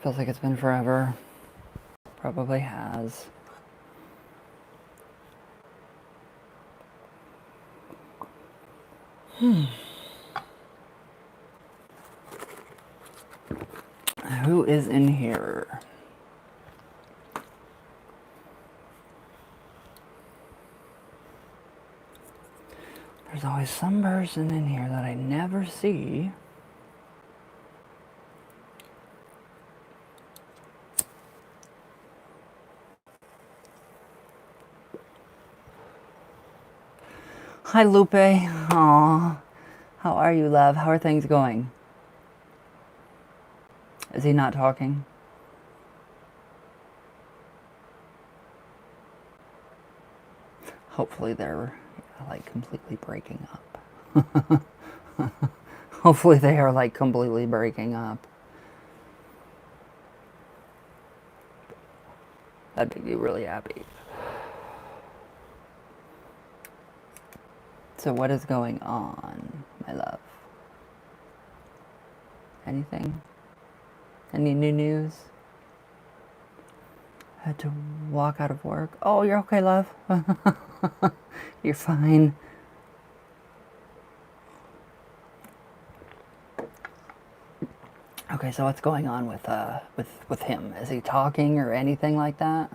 Feels like it's been forever. Probably has. Who is in here? There's always some person in here that I never see. Hi, Lupe. Aw. How are you, love? How are things going? Is he not talking? Hopefully they're like completely breaking up. Hopefully they are like completely breaking up. That'd make me really happy. So what is going on, my love? Anything? Any new news? Had to walk out of work. Oh, you're okay, love. You're fine. Okay, so what's going on with him? Is he talking or anything like that?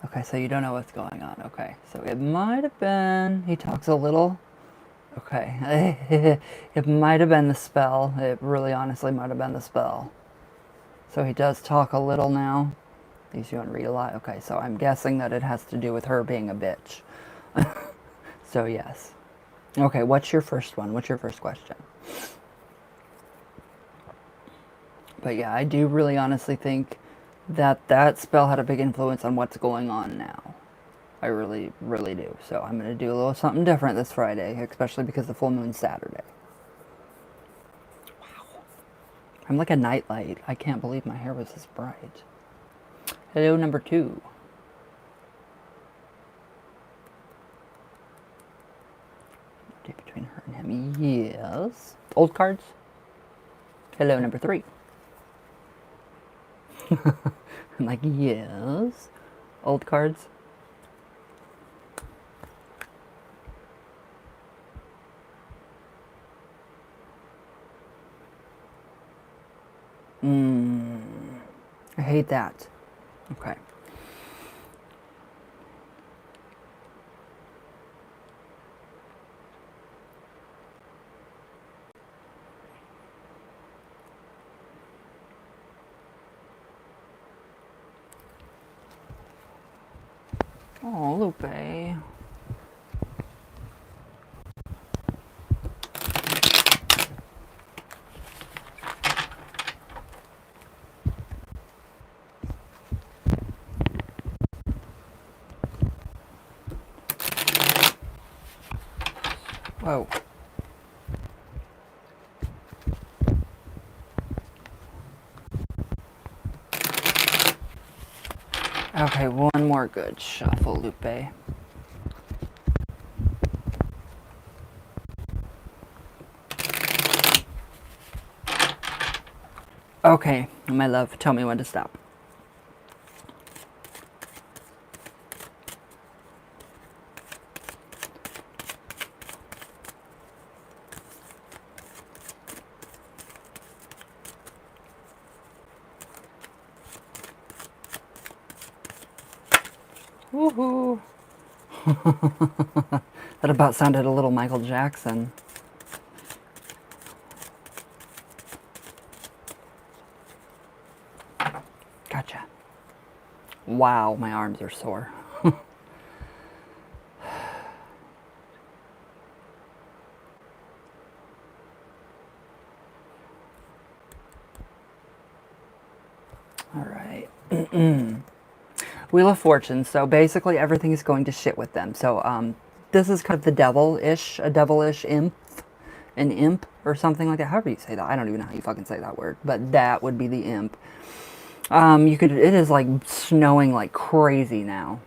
Okay, so you don't know what's going on. Okay, so it might have been he talks a little. Okay, it might have been the spell. It really honestly might have been the spell. So he does talk a little now. These you don't read a lot. Okay, so I'm guessing that it has to do with her being a bitch. So yes. Okay, what's your first one? What's your first question? But yeah, I do really honestly think that that spell had a big influence on what's going on now. I really, really do. So I'm going to do a little something different this Friday, especially because the full moon's Saturday. Wow. I'm like a nightlight. I can't believe my hair was this bright. Hello, number 2. Between her and him. Yes. Old cards. Hello, number 3. I'm like, yes. Old cards. I hate that. Okay. Oh, Lupe. Whoa. Okay, one more good shuffle, Lupe. Okay, my love, tell me when to stop. Woohoo! That about sounded a little Michael Jackson. Gotcha. Wow, my arms are sore. All right. Wheel of Fortune. So basically everything is going to shit with them. So this is kind of the devilish, a devilish imp, an imp. or something like that. However you say that, I don't even know how you fucking say that word, but that would be the imp. It is like snowing like crazy now.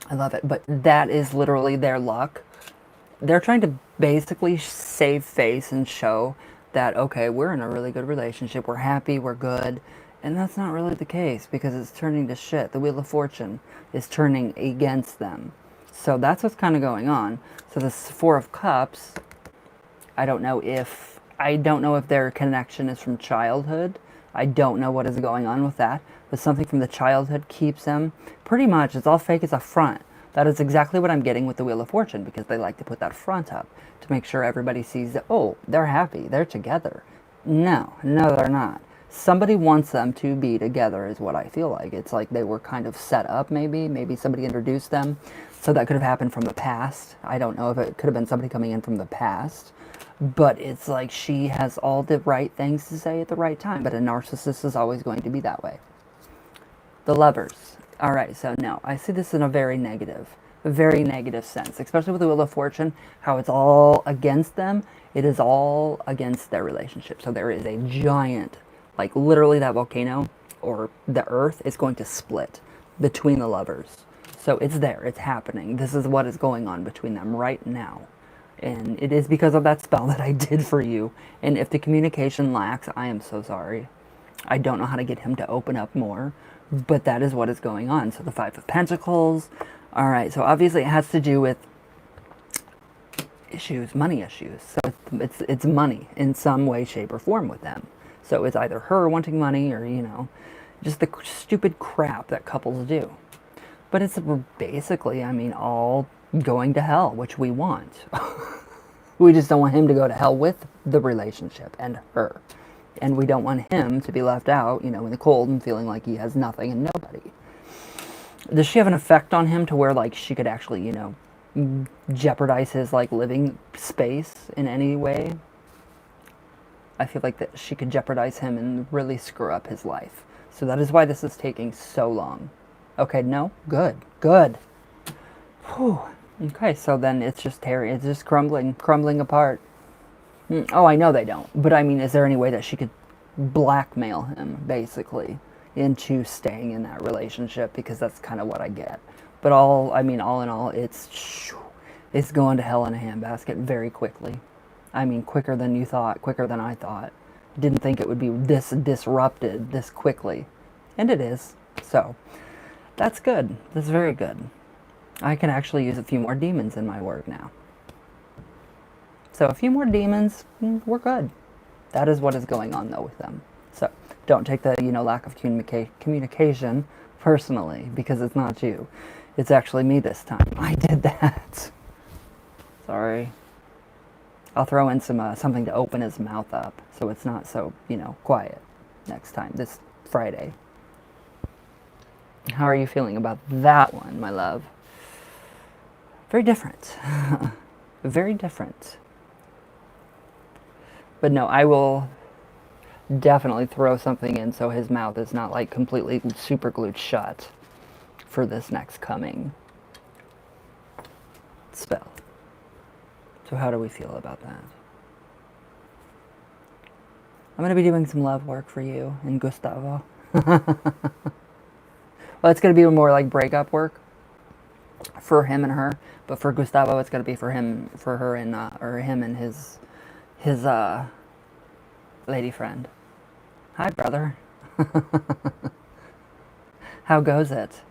I love it, but that is literally their luck. They're trying to basically save face and show that, okay, we're in a really good relationship, we're happy, we're good. And that's not really the case because it's turning to shit. The Wheel of Fortune is turning against them. So that's what's kind of going on. So this Four of Cups, I don't know if their connection is from childhood. I don't know what is going on with that, but something from the childhood keeps them. Pretty much, it's all fake as a front. That is exactly what I'm getting with the Wheel of Fortune, because they like to put that front up to make sure everybody sees that, oh, they're happy, they're together. No, they're not. Somebody wants them to be together is what I feel like. It's like they were kind of set up, maybe somebody introduced them. So that could have happened from the past. I don't know if it could have been somebody coming in from the past. But it's like she has all the right things to say at the right time. But a narcissist is always going to be that way. The Lovers. All right, so no, I see this in a very negative sense, especially with the Wheel of Fortune, how it's all against them. It is all against their relationship. So there is a giant, like literally that volcano or the earth is going to split between the lovers. So it's there, it's happening. This is what is going on between them right now. And it is because of that spell that I did for you. And if the communication lacks, I am so sorry. I don't know how to get him to open up more, but that is what is going on. So the Five of Pentacles. All right, so obviously it has to do with issues, money issues. So it's money in some way, shape, or form with them. So it's either her wanting money or, just the stupid crap that couples do. But it's basically, all going to hell, which we want. We just don't want him to go to hell with the relationship and her. And we don't want him to be left out, in the cold and feeling like he has nothing and nobody. Does she have an effect on him to where, like, she could actually, jeopardize his, like, living space in any way? I feel like that she could jeopardize him and really screw up his life. So that is why this is taking so long. Okay, no? Good. Whew. Okay, so then it's just crumbling apart. Oh, I know they don't. But is there any way that she could blackmail him, basically, into staying in that relationship? Because that's kind of what I get. But all in all, it's going to hell in a handbasket very quickly. Quicker than you thought, quicker than I thought. Didn't think it would be this disrupted this quickly. And it is. So, that's good. That's very good. I can actually use a few more demons in my work now. So a few more demons, we're good. That is what is going on, though, with them. So don't take the, lack of communication personally, because it's not you. It's actually me this time. I did that. Sorry. I'll throw in something to open his mouth up so it's not so, quiet next time, this Friday. How are you feeling about that one, my love? Very different. Very different. But no, I will definitely throw something in so his mouth is not like completely super glued shut for this next coming spell. So how do we feel about that? I'm going to be doing some love work for you and Gustavo. Well, it's going to be more like breakup work for him and her, but for Gustavo, it's going to be for her, and or him and his lady friend. Hi, brother. How goes it?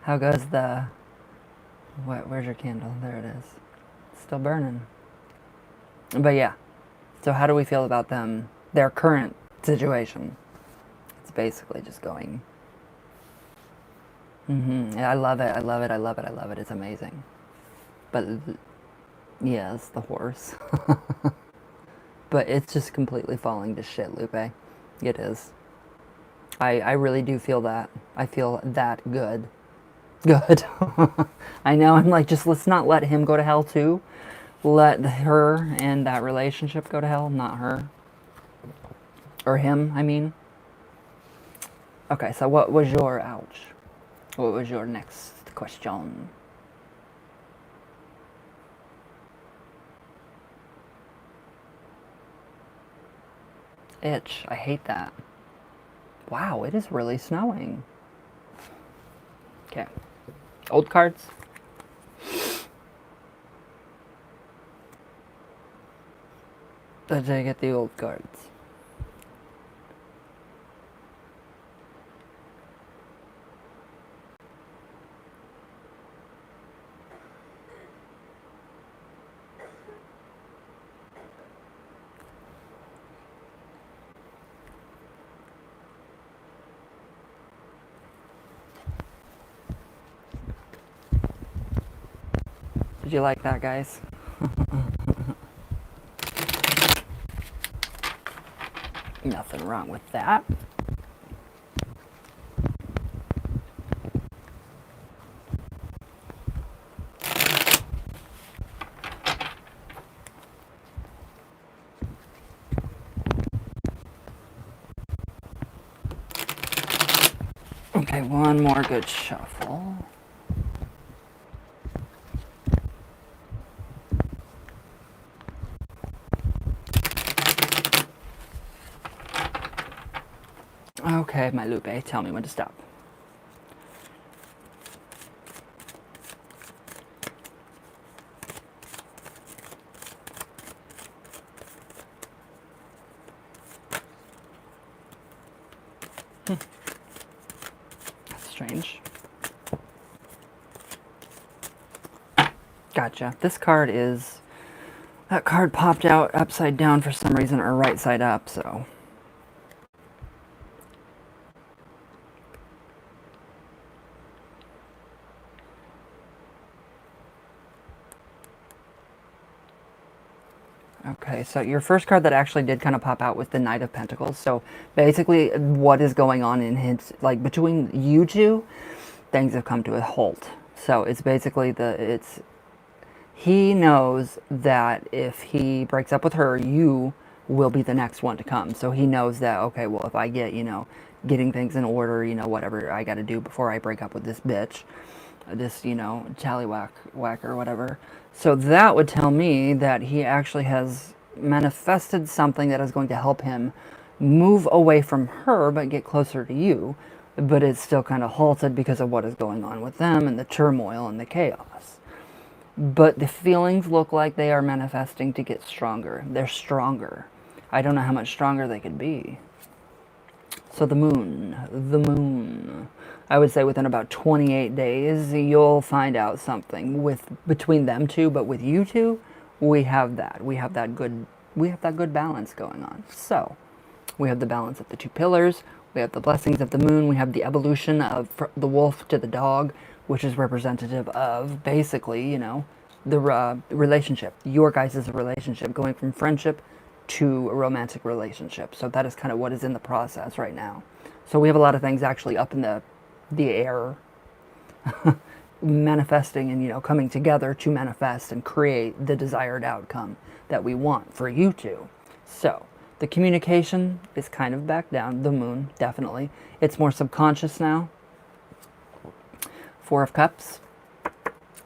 How goes the? Where's your candle? There it is. It's still burning. But yeah. So how do we feel about them? Their current situation. It's basically just going. I love it. I love it. I love it. I love it. It's amazing. But yes, the horse. But it's just completely falling to shit, Lupe. It is. I really do feel that. I feel that good. Good. I know. I'm like, just let's not let him go to hell too. Let her and that relationship go to hell, not her. Or him, I mean. Okay, so what was your ouch? What was your next question? Itch. I hate that. Wow, it is really snowing. Okay. Old cards. Let's get the old cards. Did you like that, guys? Nothing wrong with that. Okay, one more good shuffle. Okay, my Lupe, tell me when to stop. That's strange. Gotcha. This card is... That card popped out upside down for some reason, or right side up, so... Okay, so your first card that actually did kind of pop out was the Knight of Pentacles. So basically what is going on in his, like between you two, things have come to a halt. So it's basically he knows that if he breaks up with her, you will be the next one to come. So he knows that, okay, well, if I get, getting things in order, whatever I got to do before I break up with this bitch, this, tallywhack or whatever. So that would tell me that he actually has manifested something that is going to help him move away from her but get closer to you. But it's still kind of halted because of what is going on with them and the turmoil and the chaos. But the feelings look like they are manifesting to get stronger. They're stronger. I don't know how much stronger they could be. So the moon. I would say within about 28 days, you'll find out something between them two, but with you two, we have that good balance going on. So we have the balance of the two pillars, we have the blessings of the moon, we have the evolution of the wolf to the dog, which is representative of basically, the relationship, your guys' relationship, going from friendship to a romantic relationship. So that is kind of what is in the process right now. So we have a lot of things actually up in the air, manifesting and, coming together to manifest and create the desired outcome that we want for you two. So the communication is kind of back down. The moon, definitely. It's more subconscious now. Four of Cups.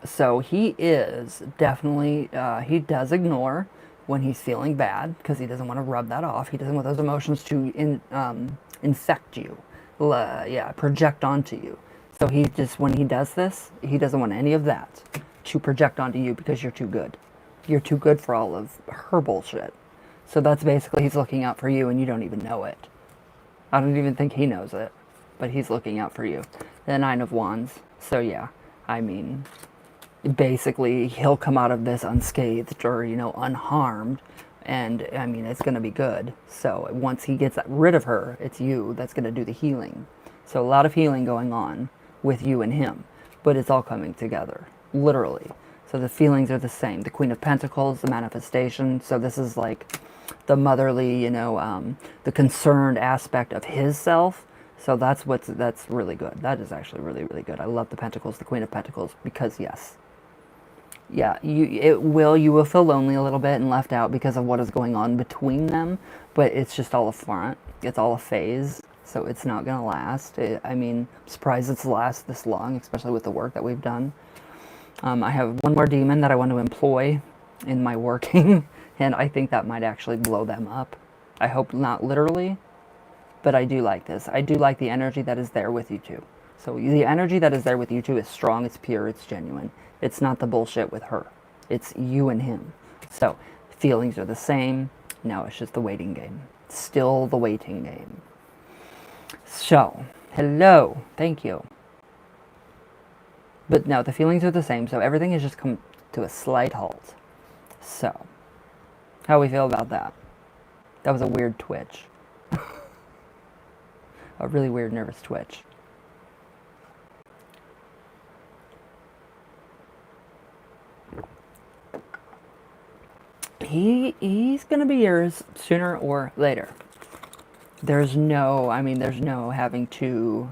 So he is definitely, he does ignore when he's feeling bad because he doesn't want to rub that off. He doesn't want those emotions to infect you, project onto you. So when he does this, he doesn't want any of that to project onto you because you're too good. You're too good for all of her bullshit. So that's basically he's looking out for you and you don't even know it. I don't even think he knows it, but he's looking out for you. The Nine of Wands. So yeah, I mean, basically he'll come out of this unscathed or, unharmed. And I mean, it's going to be good. So once he gets rid of her, it's you that's going to do the healing. So a lot of healing going on with you and him, but it's all coming together, literally. So the feelings are the same. The Queen of Pentacles, the manifestation. So this is like the motherly, the concerned aspect of his self. So that's really good. That is actually really, really good. I love the Pentacles, the Queen of Pentacles, because yes. Yeah, you will feel lonely a little bit and left out because of what is going on between them, but it's just all a front. It's all a phase, so it's not going to last. I mean, I'm surprised it's last this long, especially with the work that we've done. I have one more demon that I want to employ in my working, and I think that might actually blow them up. I hope not literally, but I do like this. I do like the energy that is there with you two. So the energy that is there with you two is strong, it's pure, it's genuine. It's not the bullshit with her. It's you and him. So feelings are the same. Now it's just the waiting game. Still the waiting game. So, hello. Thank you. But no, the feelings are the same. So everything has just come to a slight halt. So, how we feel about that? That was a weird twitch. A really weird nervous twitch. He's gonna be yours sooner or later. There's no having to.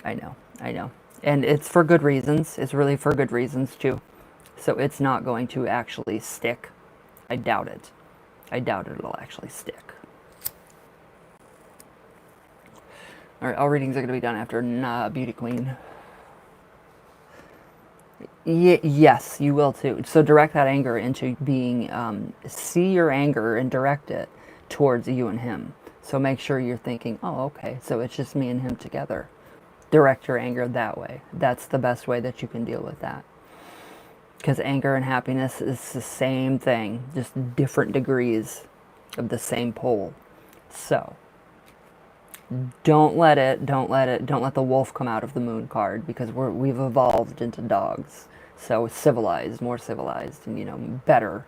I know. And it's for good reasons. It's really for good reasons too. So it's not going to actually stick. I doubt it. I doubt it'll actually stick. Alright, all readings are going to be done after Beauty Queen. Yes, you will too. So direct that anger into being, see your anger and direct it towards you and him. So make sure you're thinking, oh, okay, so it's just me and him together. Direct your anger that way. That's the best way that you can deal with that. Because anger and happiness is the same thing, just different degrees of the same pole. So don't let the wolf come out of the moon card, because we've evolved into dogs. So civilized, more civilized, and better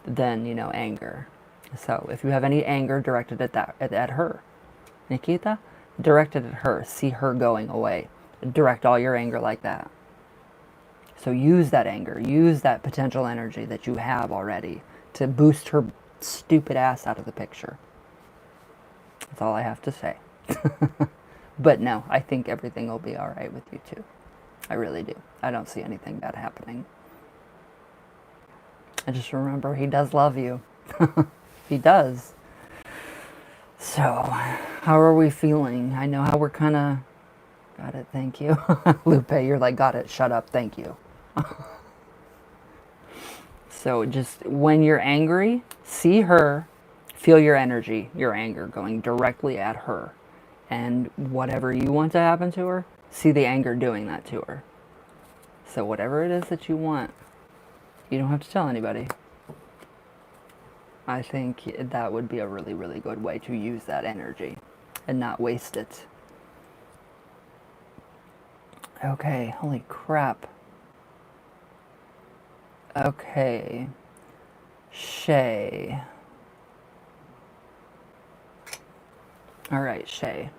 than anger. So if you have any anger directed at her, Nikita, directed at her, see her going away. Direct all your anger like that. So use that anger, use that potential energy that you have already to boost her stupid ass out of the picture. That's all I have to say. But no, I think everything will be alright with you two. I really do. I don't see anything bad happening. I just remember he does love you. He does. So, how are we feeling? I know how we're kind of... Got it, thank you. Lupe, you're like, got it, shut up, thank you. So just when you're angry, see her, feel your energy, your anger going directly at her. And whatever you want to happen to her, see the anger doing that to her. So whatever it is that you want, you don't have to tell anybody. I think that would be a really, really good way to use that energy and not waste it. Okay, holy crap. Okay. Shay. Alright, Shay.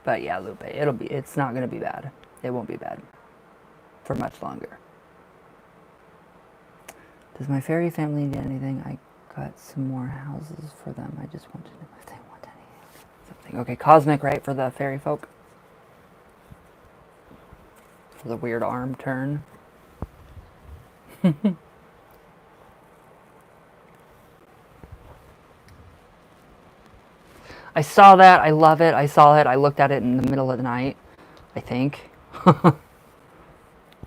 But yeah, Lupe, it's not gonna be bad. It won't be bad. For much longer. Does my fairy family need anything? I got some more houses for them. I just want to know if they want anything. Okay, cosmic, right, for the fairy folk? For the weird arm turn. I saw that. I love it. I saw it. I looked at it in the middle of the night, I think.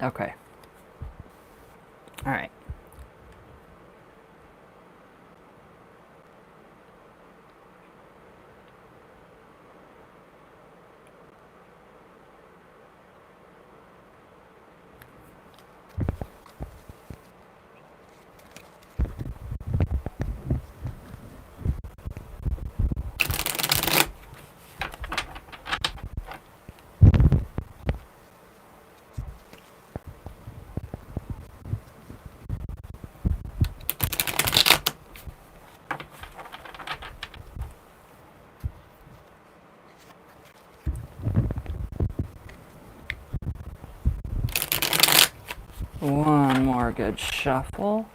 Okay. All right. One more good shuffle.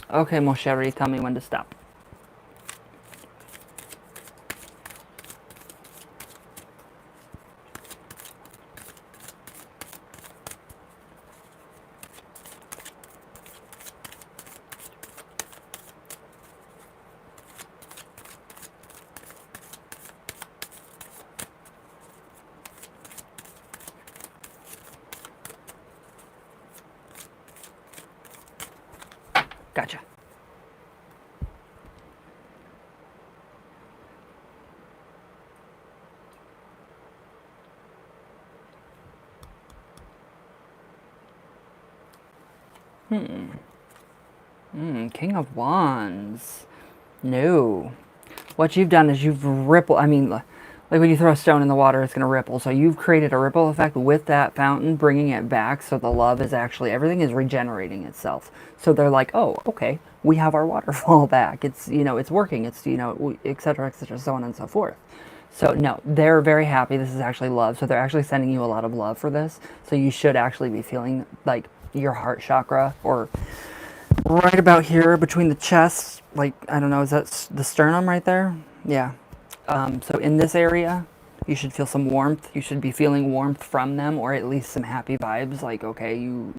Okay, Mosheri, tell me when to stop. Gotcha. King of Wands. No. What you've done is you've rippled. I mean, like when you throw a stone in the water, it's going to ripple. So you've created a ripple effect with that fountain, bringing it back. So the love is actually, everything is regenerating itself. So they're like, oh, okay, we have our waterfall back. It's, it's working. It's, et cetera, so on and so forth. So no, they're very happy. This is actually love. So they're actually sending you a lot of love for this. So you should actually be feeling like your heart chakra, or right about here between the chest, like, I don't know, is that the sternum right there? Yeah. So in this area, you should feel some warmth. You should be feeling warmth from them, or at least some happy vibes. Like, okay, you,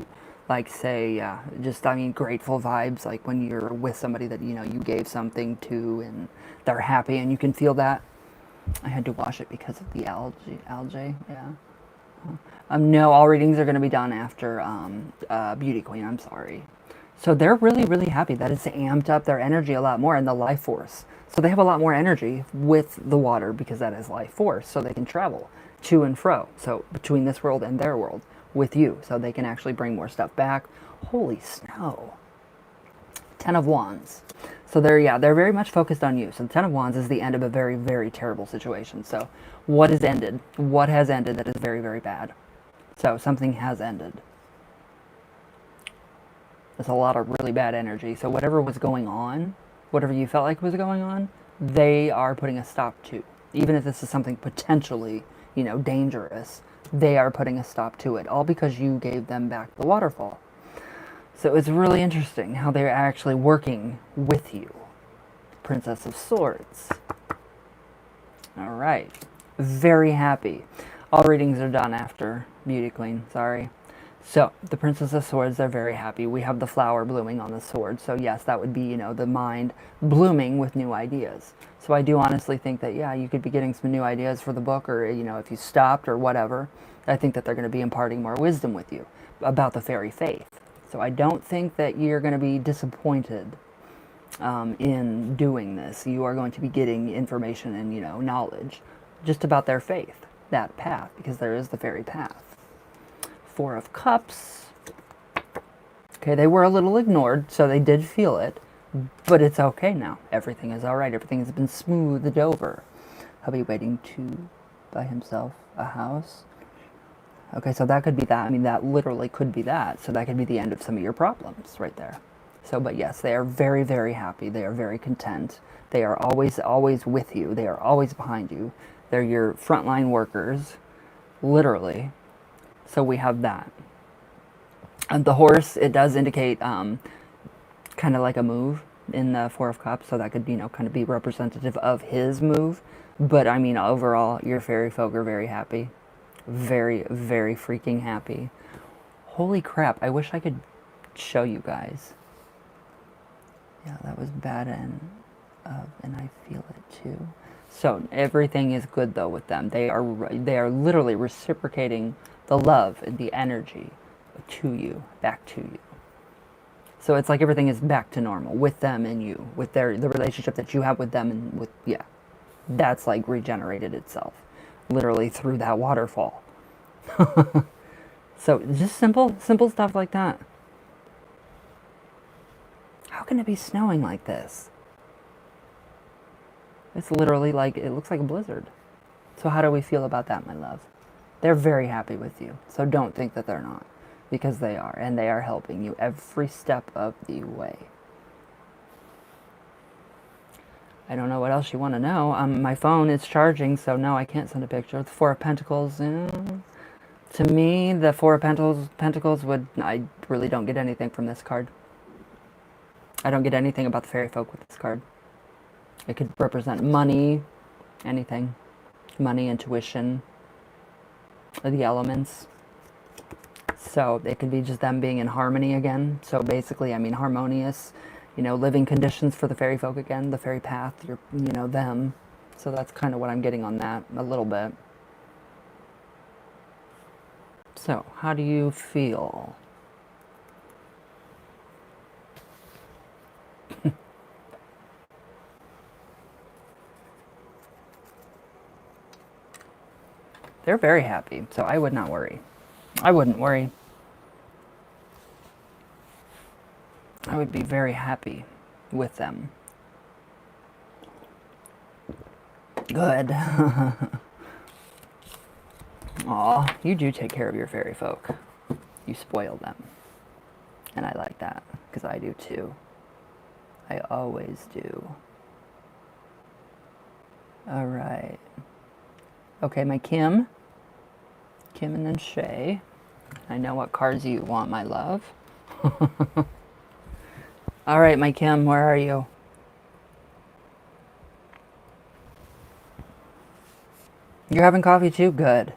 like, say, yeah, just, I mean, grateful vibes, like when you're with somebody that, you gave something to and they're happy and you can feel that. I had to wash it because of the algae, yeah. No, all readings are going to be done after Beauty Queen, I'm sorry. So they're really, really happy. That has amped up their energy a lot more, and the life force. So they have a lot more energy with the water because that is life force. So they can travel to and fro. So between this world and their world with you. So they can actually bring more stuff back. Holy snow. 10 of Wands. So they're very much focused on you. So the 10 of Wands is the end of a very, very terrible situation. So what has ended? What has ended that is very, very bad? So something has ended. There's a lot of really bad energy. So whatever was going on, whatever you felt like was going on, they are putting a stop to. Even if this is something potentially, dangerous, they are putting a stop to it. All because you gave them back the waterfall. So it's really interesting how they're actually working with you. Princess of Swords. All right. Very happy. All readings are done after Beauty Queen. Sorry. So, the Princess of Swords, they're very happy. We have the flower blooming on the sword. So, yes, that would be, the mind blooming with new ideas. So, I do honestly think that, yeah, you could be getting some new ideas for the book, or, if you stopped or whatever. I think that they're going to be imparting more wisdom with you about the fairy faith. So, I don't think that you're going to be disappointed in doing this. You are going to be getting information and, knowledge just about their faith, that path, because there is the fairy path. 4 of Cups. Okay, they were a little ignored, so they did feel it, but it's okay now. Everything is all right. Everything has been smoothed over. He'll be waiting to buy himself a house. Okay, so that could be that. I mean, that literally could be that. So that could be the end of some of your problems right there. So, but yes, they are very, very happy. They are very content. They are always, always with you. They are always behind you. They're your frontline workers, literally. So we have that. And the horse, it does indicate kind of like a move in the 4 of Cups. So that could, kind of be representative of his move. But I mean, overall, your fairy folk are very happy. Very, very freaking happy. Holy crap. I wish I could show you guys. Yeah, that was bad and I feel it too. So everything is good though with them. They are literally reciprocating the love and the energy to you, back to you. So it's like everything is back to normal with them and you, with the relationship that you have with them and with, yeah. That's like regenerated itself, literally through that waterfall. So just simple stuff like that. How can it be snowing like this? It's literally like, it looks like a blizzard. So how do we feel about that, my love? They're very happy with you. So don't think that they're not, because they are, and they are helping you every step of the way. I don't know what else you want to know. My phone is charging, so no, I can't send a picture. The 4 of Pentacles, to me, the 4 of Pentacles I really don't get anything from this card. I don't get anything about the fairy folk with this card. It could represent money, anything. Money, intuition, the elements. So it could be just them being in harmony again. So basically, I mean, harmonious, living conditions for the fairy folk again, the fairy path, them. So that's kind of what I'm getting on that a little bit. So how do you feel? They're very happy, so I would not worry. I wouldn't worry. I would be very happy with them. Good. Aw, you do take care of your fairy folk. You spoil them. And I like that, because I do too. I always do. Alright. Okay, my Kim. Kim and then Shay. I know what cards you want, my love. Alright, my Kim, where are you? You're having coffee too? Good.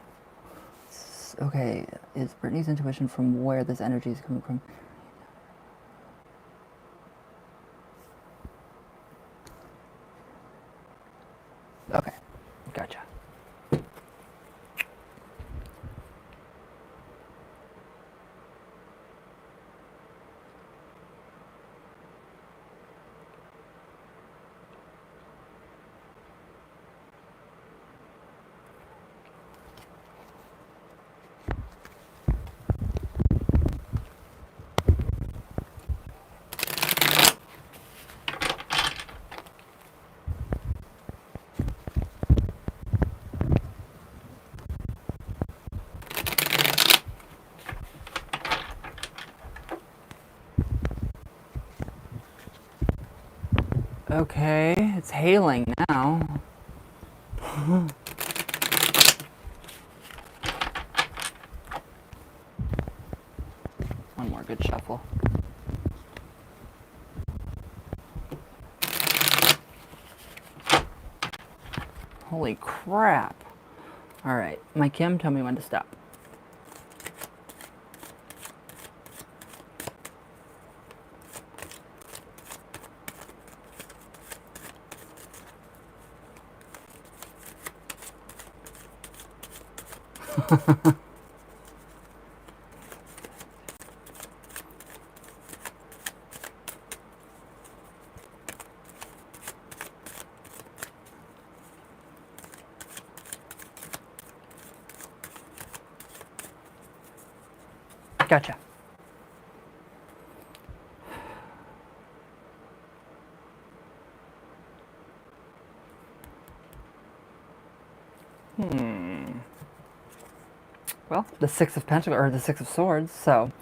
Okay, is Brittany's intuition from where this energy is coming from? Okay, gotcha. Okay, it's hailing now. One more good shuffle. Holy crap. Alright, my Kim, tell me when to stop. Gotcha. Well, the Six of Pentacles, or the Six of Swords, so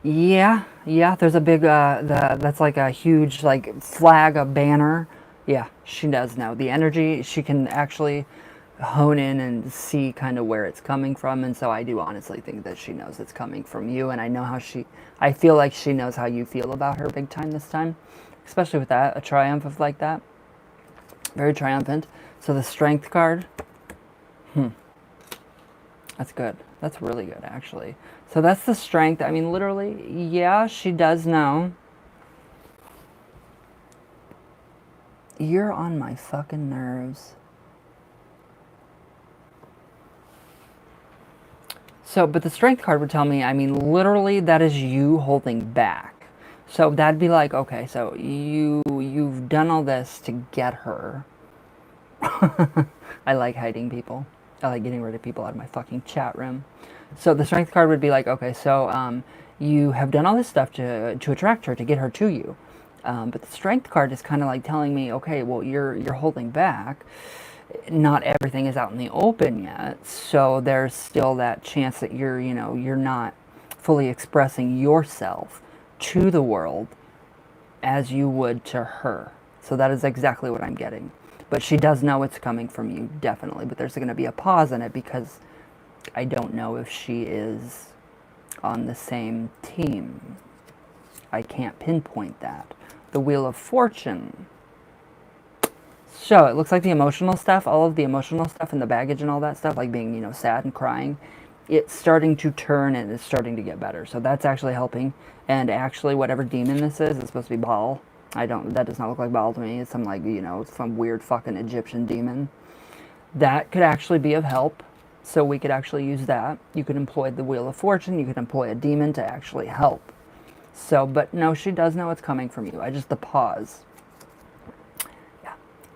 yeah, there's a big, that's like a huge, like, flag, a banner. Yeah, she does know. The energy, she can actually hone in and see kind of where it's coming from, and so I do honestly think that she knows it's coming from you, and I know how I feel like she knows how you feel about her big time this time, especially with that, a triumph of like that. Very triumphant. So the Strength card, that's good. That's really good, actually. So that's the Strength. I mean, literally, yeah, she does know. You're on my fucking nerves. So, but the Strength card would tell me, I mean, literally, that is you holding back. So that'd be like, okay, so you've done all this to get her. I like hiding people. I like getting rid of people out of my fucking chat room. So the Strength card would be like, okay, so you have done all this stuff to attract her, to get her to you. But the Strength card is kind of like telling me, okay, well, you're holding back. Not everything is out in the open yet, so there's still that chance that you're not fully expressing yourself to the world as you would to her. So that is exactly what I'm getting. But she does know it's coming from you, definitely. But there's going to be a pause in it because I don't know if she is on the same team. I can't pinpoint that. The Wheel of Fortune. So it looks like the emotional stuff, all of the emotional stuff and the baggage and all that stuff, like being, sad and crying, it's starting to turn and it's starting to get better. So that's actually helping. And actually, whatever demon this is, it's supposed to be Baal. That does not look like Baal to me. It's some some weird fucking Egyptian demon. That could actually be of help. So we could actually use that. You could employ the Wheel of Fortune. You could employ a demon to actually help. So, but no, she does know it's coming from you. The pause. Yeah.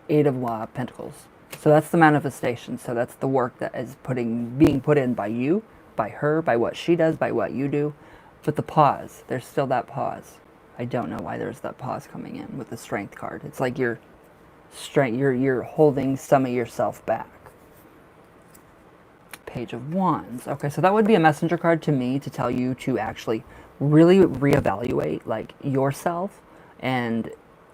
Eight of Pentacles. So that's the manifestation. So that's the work that is being put in by you, by her, by what she does, by what you do. But the pause, there's still that pause. I don't know why there's that pause coming in with the strength card. It's like you're holding some of yourself back. Page of Wands. Okay, so that would be a messenger card to me to tell you to actually really reevaluate like yourself and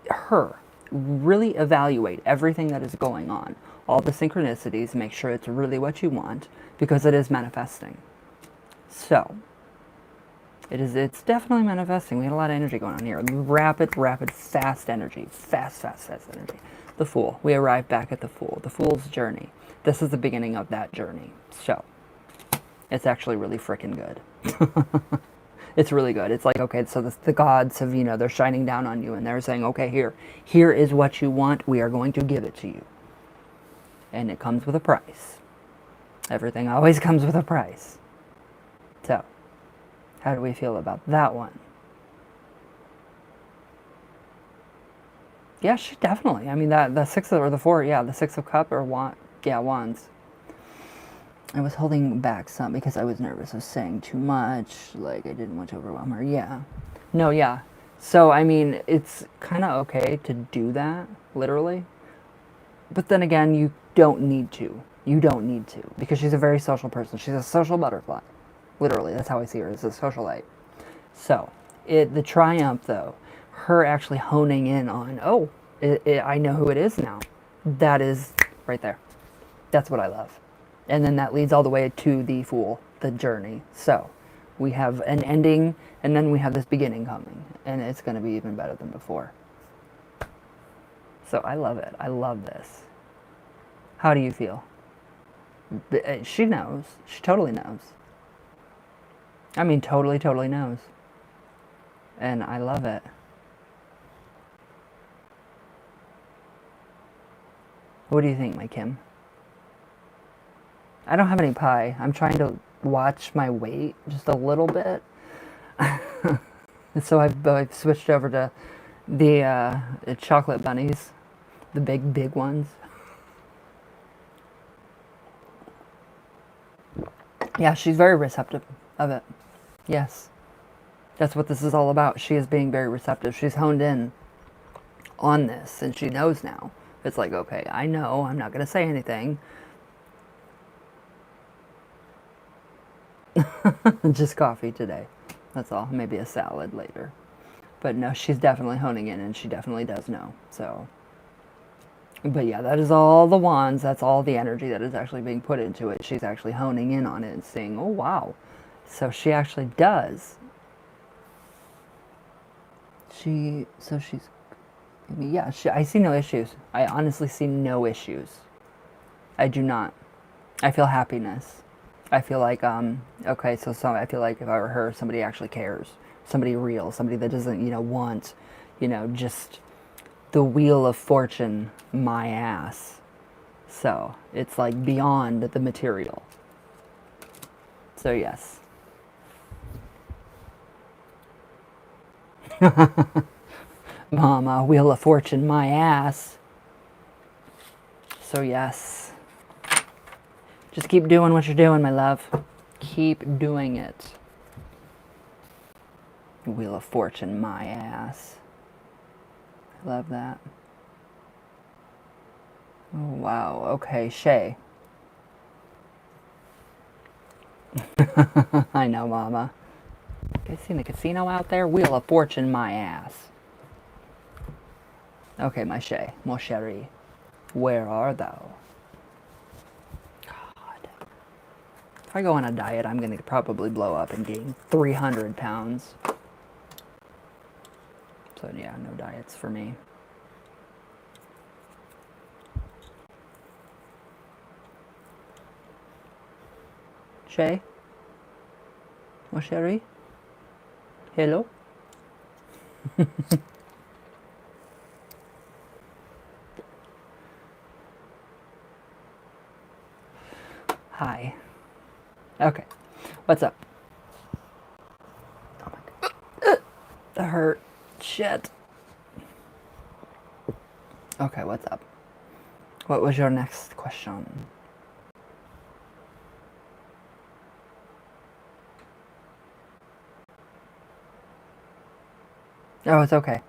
her. Really evaluate everything that is going on. All the synchronicities, make sure it's really what you want because it is manifesting. So, it's definitely manifesting. We had a lot of energy going on here. Rapid, fast energy. Fast energy. The Fool. We arrived back at the Fool. The Fool's journey. This is the beginning of that journey. So, it's actually really freaking good. It's really good. It's like, okay, so the gods have, they're shining down on you and they're saying, okay, here is what you want. We are going to give it to you. And it comes with a price. Everything always comes with a price. So, how do we feel about that one? Yeah, she definitely. I mean, the six of, or the four, yeah, the Six of Cups or Wands. I was holding back some because I was nervous of saying too much. Like, I didn't want to overwhelm her. Yeah. No, yeah. So, I mean, it's kind of okay to do that, literally. But then again, you don't need to. You don't need to. Because she's a very social person. She's a social butterfly. Literally, that's how I see her, as a socialite. So, the triumph, though, her actually honing in on, I know who it is now. That is right there. That's what I love. And then that leads all the way to the Fool, the journey. So we have an ending, and then we have this beginning coming. And it's going to be even better than before. So I love it. I love this. How do you feel? She knows. She totally knows. I mean, totally knows. And I love it. What do you think, my Kim? I don't have any pie. I'm trying to watch my weight just a little bit. So I've switched over to the chocolate bunnies, the big ones. Yeah, she's very receptive of it. Yes. That's what this is all about. She is being very receptive. She's honed in on this, and she knows now. It's like, okay, I know, I'm not going to say anything. Just coffee today. That's all. Maybe a salad later. But no, she's definitely honing in, and she definitely does know. So, but yeah, that is all the wands. That's all the energy that is actually being put into it. She's actually honing in on it and saying, oh, wow. So she actually does. I mean, yeah, I see no issues. I honestly see no issues. I do not. I feel happiness. I feel like, okay, I feel like if I were her, somebody actually cares. Somebody real. Somebody that doesn't, want, just the wheel of fortune, my ass. So, it's like beyond the material. So, yes. Mama, wheel of fortune, my ass. So, yes. Just keep doing what you're doing, my love. Keep doing it. Wheel of fortune, my ass. I love that. Oh, wow. Okay, Shay. I know, Mama. You guys seen the casino out there? Wheel of fortune, my ass. Okay, my Shay. Mon chéri. Where are thou? God. If I go on a diet, I'm going to probably blow up and gain 300 pounds. So, yeah, no diets for me. Shay? Mon chéri? Hello? Hi. Okay. What's up? Oh my God. That hurt. Shit. Okay, what's up? What was your next question? Oh, it's okay.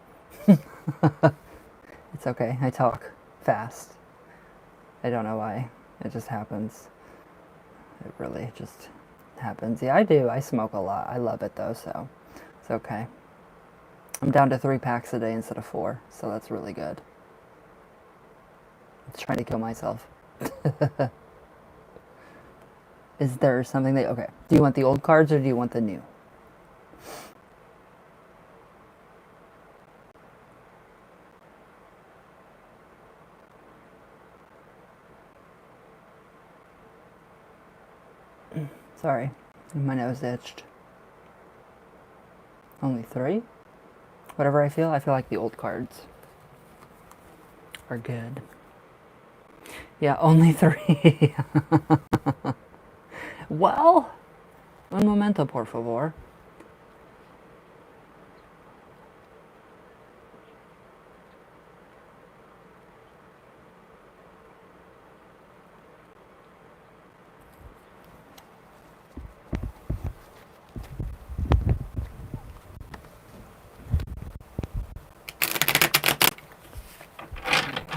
It's okay. I talk fast. I don't know why. It just happens. It really just happens. Yeah, I do. I smoke a lot. I love it though, so it's okay. I'm down to 3 packs a day instead of 4, so that's really good. I'm trying to kill myself. Is there something that... Okay. Do you want the old cards or do you want the new? Sorry. My nose itched. Only 3? Whatever I feel like the old cards are good. Yeah, only 3. Well, un momento, por favor.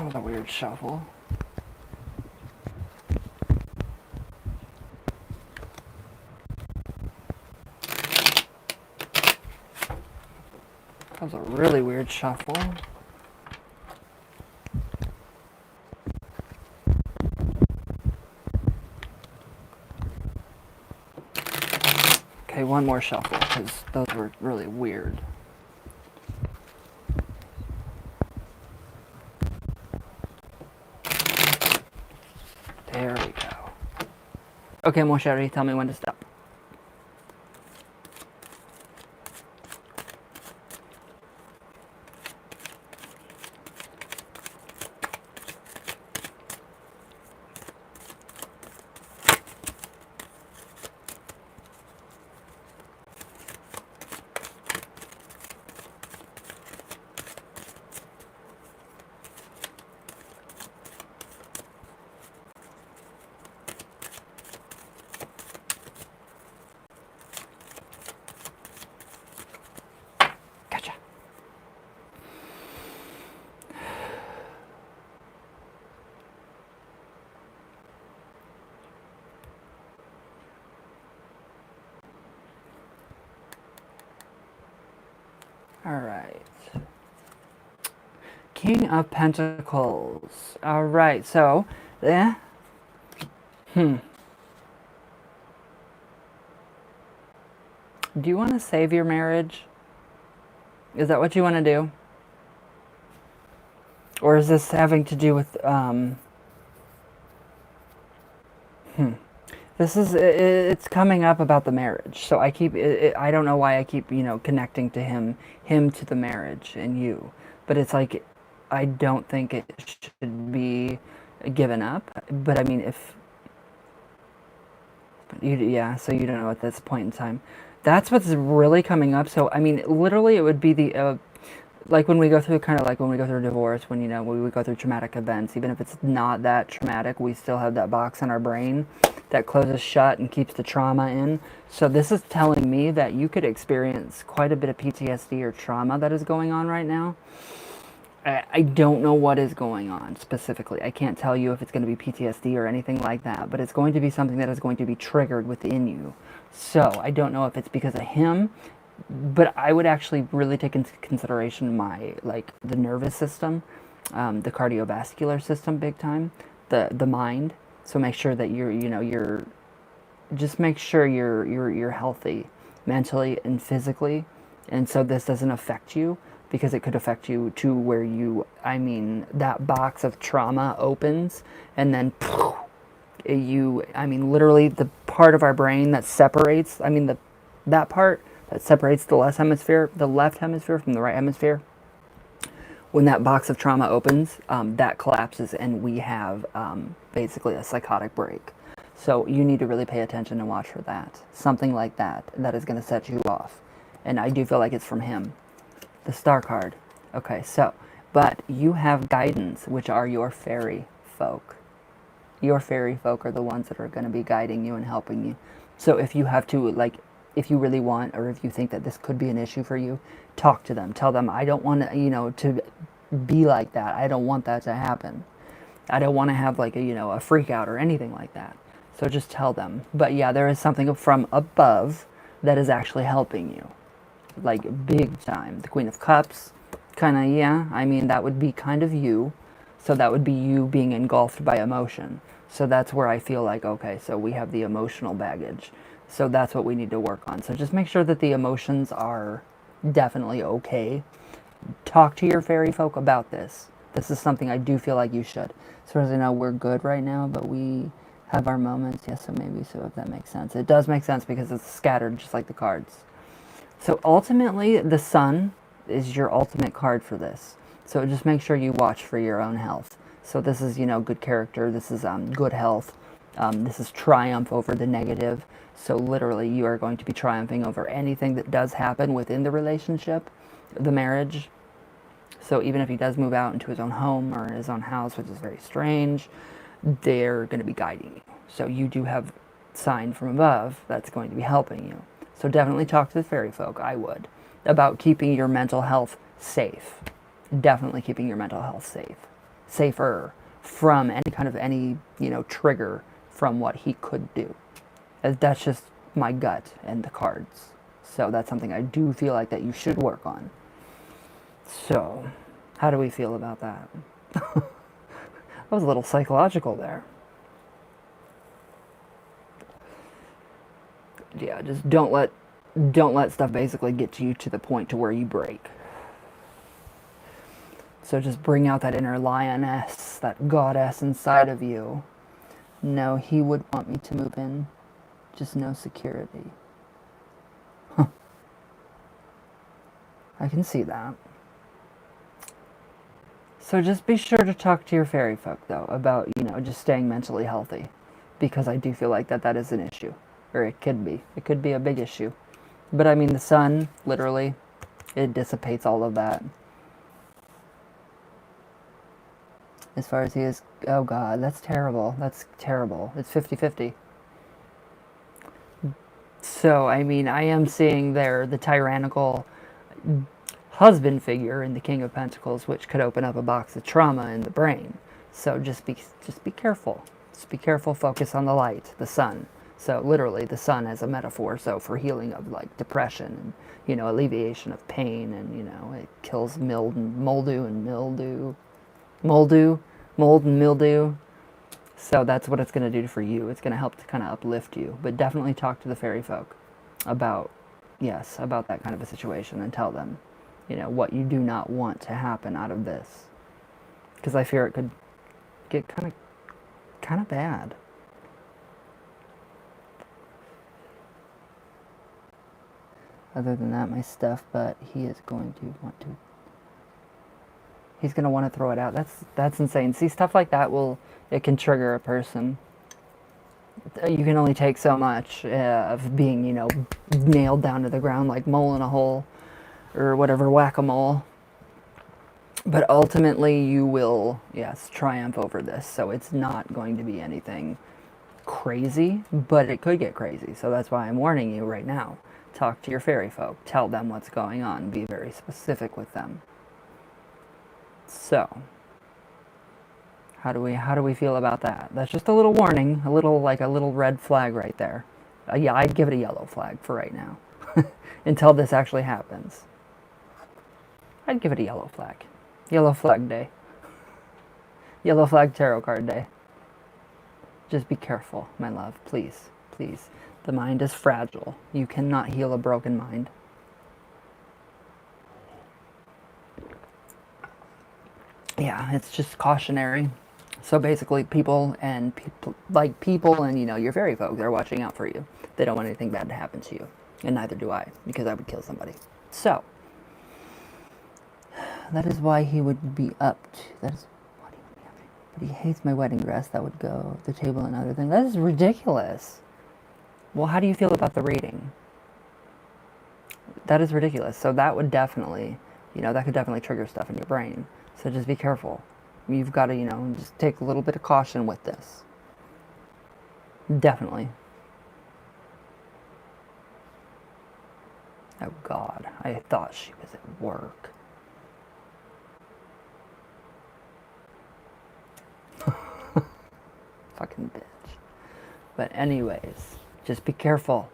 What a weird shuffle. That was a really weird shuffle. Okay, one more shuffle, because those were really weird. There we go. Okay, mon chéri, tell me when to stop. Gotcha. All right. King of Pentacles. All right, so, yeah. Do you want to save your marriage? Is that what you want to do? Or is this having to do with, This is, it's coming up about the marriage. So I keep, I don't know why I keep, connecting to him to the marriage and you. But it's like, I don't think it should be given up. But I mean, yeah, so you don't know at this point in time. That's what's really coming up. So, I mean, literally it would be the, like when we go through when we go through divorce, when we go through traumatic events, even if it's not that traumatic, we still have that box in our brain that closes shut and keeps the trauma in. So this is telling me that you could experience quite a bit of PTSD or trauma that is going on right now. I don't know what is going on specifically. I can't tell you if it's going to be PTSD or anything like that, but it's going to be something that is going to be triggered within you. So I don't know if it's because of him, but I would actually really take into consideration the nervous system, the cardiovascular system, big time, the mind. So make sure that just make sure you're healthy mentally and physically, and so this doesn't affect you, because it could affect you to where that box of trauma opens and then literally the part of our brain that separates, that part that separates the left hemisphere from the right hemisphere, when that box of trauma opens, that collapses and we have basically a psychotic break. So you need to really pay attention and watch for that. Something like that is going to set you off. And I do feel like it's from him. The Star card. Okay, so, but you have guidance, which are your fairy folk. Your fairy folk are the ones that are going to be guiding you and helping you. So if you have to, like, if you really want, or if you think that this could be an issue for you, talk to them. Tell them, I don't want to, to be like that. I don't want that to happen. I don't want to have like a freak out or anything like that. So just tell them. But yeah, there is something from above that is actually helping you. Like big time. The Queen of Cups, kind of, yeah. I mean, that would be kind of you. So that would be you being engulfed by emotion. So that's where I feel like, okay, so we have the emotional baggage. So that's what we need to work on. So just make sure that the emotions are definitely okay. Talk to your fairy folk about this. This is something I do feel like you should. As far as I know, we're good right now, but we have our moments. Yes, so maybe, so if that makes sense. It does make sense because it's scattered just like the cards. So ultimately, the Sun is your ultimate card for this. So just make sure you watch for your own health. So this is, good character. This is good health. This is triumph over the negative. So literally, you are going to be triumphing over anything that does happen within the relationship, the marriage. So even if he does move out into his own home or his own house, which is very strange, they're going to be guiding you. So you do have sign from above that's going to be helping you. So definitely talk to the fairy folk, I would, about keeping your mental health safe. Definitely keeping your mental health safer from any trigger from what he could do. That's just my gut and the cards. So that's something I do feel like that you should work on. So, how do we feel about that? That was a little psychological there. Yeah, just don't let stuff basically get you to the point to where you break. So just bring out that inner lioness, that goddess inside of you. No, he would want me to move in. Just no security. Huh. I can see that. So just be sure to talk to your fairy folk, though, about, just staying mentally healthy. Because I do feel like that is an issue. Or it could be. It could be a big issue. But I mean, the Sun, literally, it dissipates all of that. As far as he is, oh God, that's terrible. That's terrible. It's 50-50. So, I mean, I am seeing there the tyrannical husband figure in the King of Pentacles, which could open up a box of trauma in the brain. So just be careful. Just be careful. Focus on the light, the Sun. So literally, the Sun as a metaphor. So for healing of like depression and alleviation of pain, and it kills mold and mildew. So that's what it's going to do for you. It's going to help to kind of uplift you. But definitely talk to the fairy folk about that kind of a situation, and tell them, what you do not want to happen out of this. Because I fear it could get kind of bad. Other than that, my stuff, but he is going to want to. He's going to want to throw it out. That's insane. See, stuff like that it can trigger a person. You can only take so much of being, nailed down to the ground like mole in a hole, or whatever, whack-a-mole. But ultimately, you will, yes, triumph over this. So it's not going to be anything crazy, but it could get crazy. So that's why I'm warning you right now. Talk to your fairy folk. Tell them what's going on. Be very specific with them. So, how do we feel about that? That's just a little warning, a little red flag right there. Yeah, I'd give it a yellow flag for right now, until this actually happens. I'd give it a yellow flag. Yellow flag day. Yellow flag tarot card day. Just be careful, my love, please, please. The mind is fragile. You cannot heal a broken mind. Yeah, it's just cautionary. So basically, people and your fairy folk, they're watching out for you. They don't want anything bad to happen to you, and neither do I, because I would kill somebody. So that is why he would be up to. That is what he would be up to. But he hates my wedding dress. That would go the table and other things. That is ridiculous. Well, how do you feel about the reading? That is ridiculous. So that would definitely, that could definitely trigger stuff in your brain. So just be careful. you've got to, you know, just take a little bit of caution with this. Definitely. Oh God, I thought she was at work. Fucking bitch. But anyways, just be careful.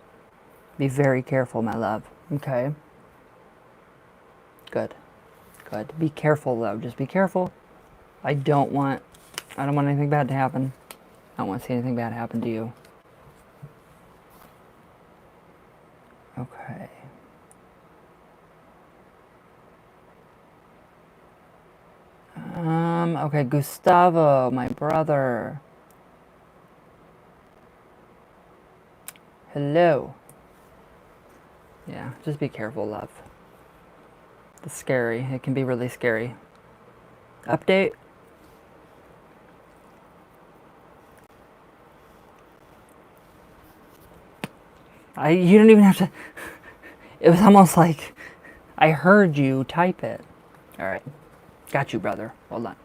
Be very careful, my love. Okay? Good. Good. Be careful though. Just be careful. I don't want anything bad to happen. I don't want to see anything bad happen to you. Okay. Okay, Gustavo, my brother. Hello. Yeah, just be careful, love. It's scary. It can be really scary. Update? You don't even have to. It was almost like I heard you type it. All right. Got you, brother. Hold on.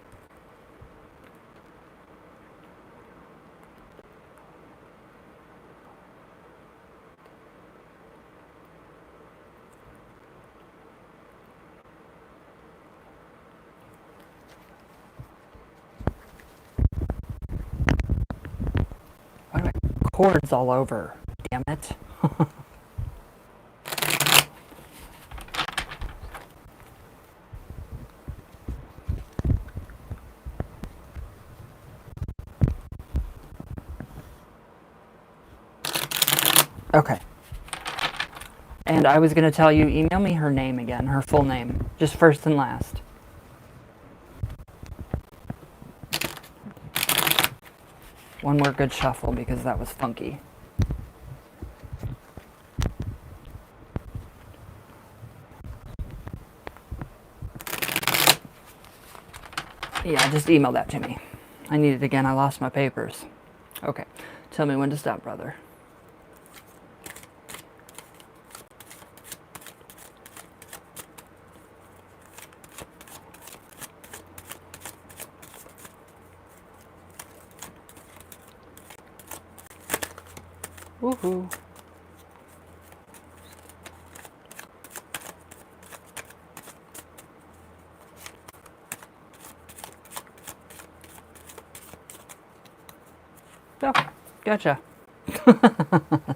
Why do I have cords all over? Damn it. Okay. And I was going to tell you, email me her name again, her full name, just first and last. One more good shuffle because that was funky. Yeah, just email that to me. I need it again. I lost my papers. Okay. Tell me when to stop, brother. Woohoo. Oh, gotcha.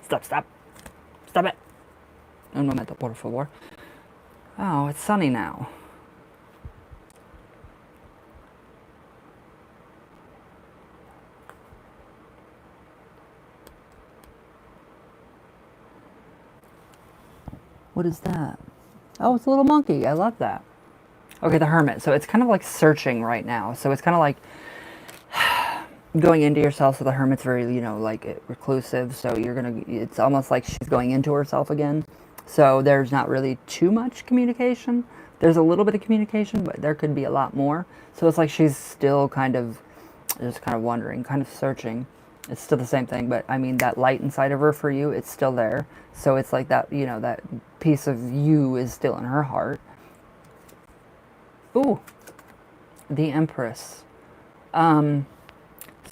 Stop. Stop it. Un momento, por favor. Oh, it's sunny now. What is that? Oh, it's a little monkey. I love that. Okay, the hermit. So it's kind of like searching right now. So it's kind of like going into yourself. So the hermit's very, you know, like reclusive. So it's almost like she's going into herself again. So there's not really too much communication. There's a little bit of communication, but there could be a lot more. So it's like she's still kind of just kind of wondering, kind of searching. It's still the same thing, but I mean, that light inside of her for you, it's still there. So it's like that, you know, that piece of you is still in her heart. Ooh, the Empress. So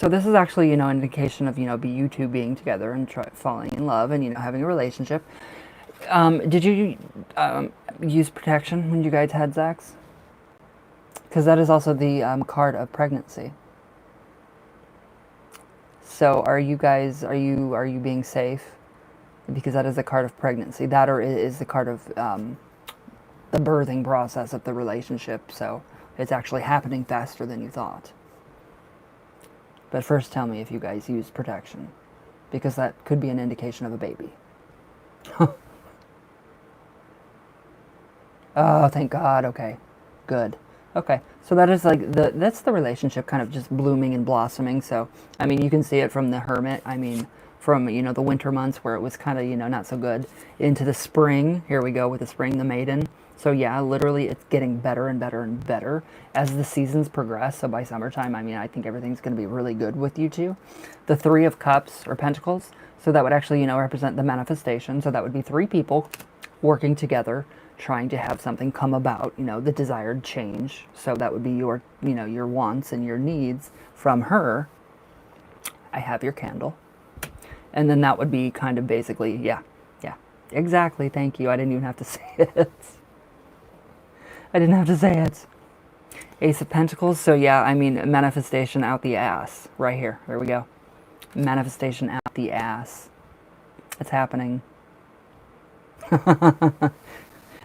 this is actually, you know, an indication of, you know, you two being together and falling in love and, you know, having a relationship. Did you use protection when you guys had sex? Because that is also the card of pregnancy. So are you being safe? Because that is a card of pregnancy. That or is the card of the birthing process of the relationship. So it's actually happening faster than you thought. But first tell me if you guys use protection. Because that could be an indication of a baby. Oh, thank God. Okay. Good. Okay. So that is like that's the relationship kind of just blooming and blossoming. So, I mean, you can see it from the hermit. I mean, from, you know, the winter months where it was kind of, you know, not so good into the spring. Here we go with the spring, the maiden. So yeah, literally it's getting better and better and better as the seasons progress. So by summertime, I mean, I think everything's going to be really good with you two. The Three of Cups or Pentacles. So that would actually, you know, represent the manifestation. So that would be three people working together, trying to have something come about, the desired change. So that would be your, your wants and your needs from her. I have your candle. And then that would be kind of basically, yeah, exactly, thank you. I didn't even have to say it. I didn't have to say it. Ace of Pentacles, so yeah, I mean, manifestation out the ass. Right here, there we go. Manifestation out the ass. It's happening.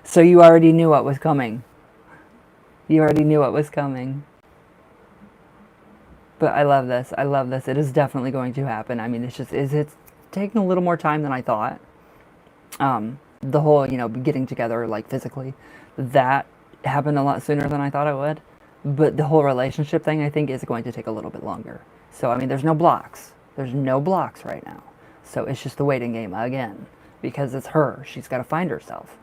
So you already knew what was coming. You already knew what was coming. But I love this. I love this. It is definitely going to happen. I mean, it's taking a little more time than I thought. The whole, getting together, like, physically, that happened a lot sooner than I thought it would. But the whole relationship thing, I think, is going to take a little bit longer. So, I mean, there's no blocks. There's no blocks right now. So it's just the waiting game again. Because it's her. She's got to find herself.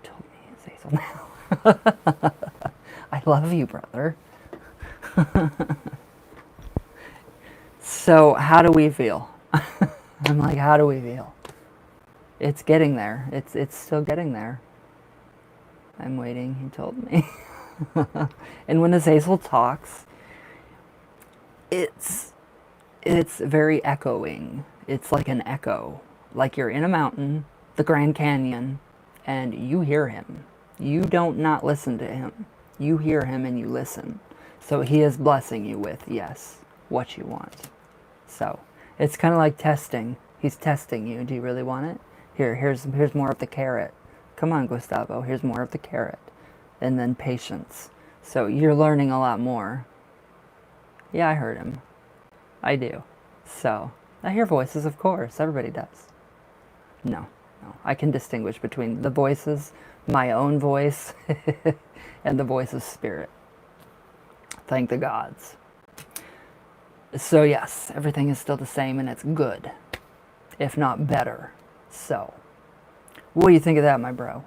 Told me it's Hazel now. I love you, brother. So, how do we feel? I'm like, how do we feel? It's getting there. It's still getting there. I'm waiting, he told me. And when Azazel talks, it's very echoing. It's like an echo. Like you're in a mountain, the Grand Canyon, and you hear him. You don't not listen to him. You hear him and you listen. So he is blessing you with, yes, what you want. So it's kind of like testing. He's testing you. Do you really want it? Here's more of the carrot. Come on, Gustavo. Here's more of the carrot. And then patience. So you're learning a lot more. Yeah, I heard him. I do. So I hear voices, of course. Everybody does. No. I can distinguish between the voices, my own voice, and the voice of spirit. Thank the gods. So yes, everything is still the same and it's good, if not better. So, what do you think of that, my bro?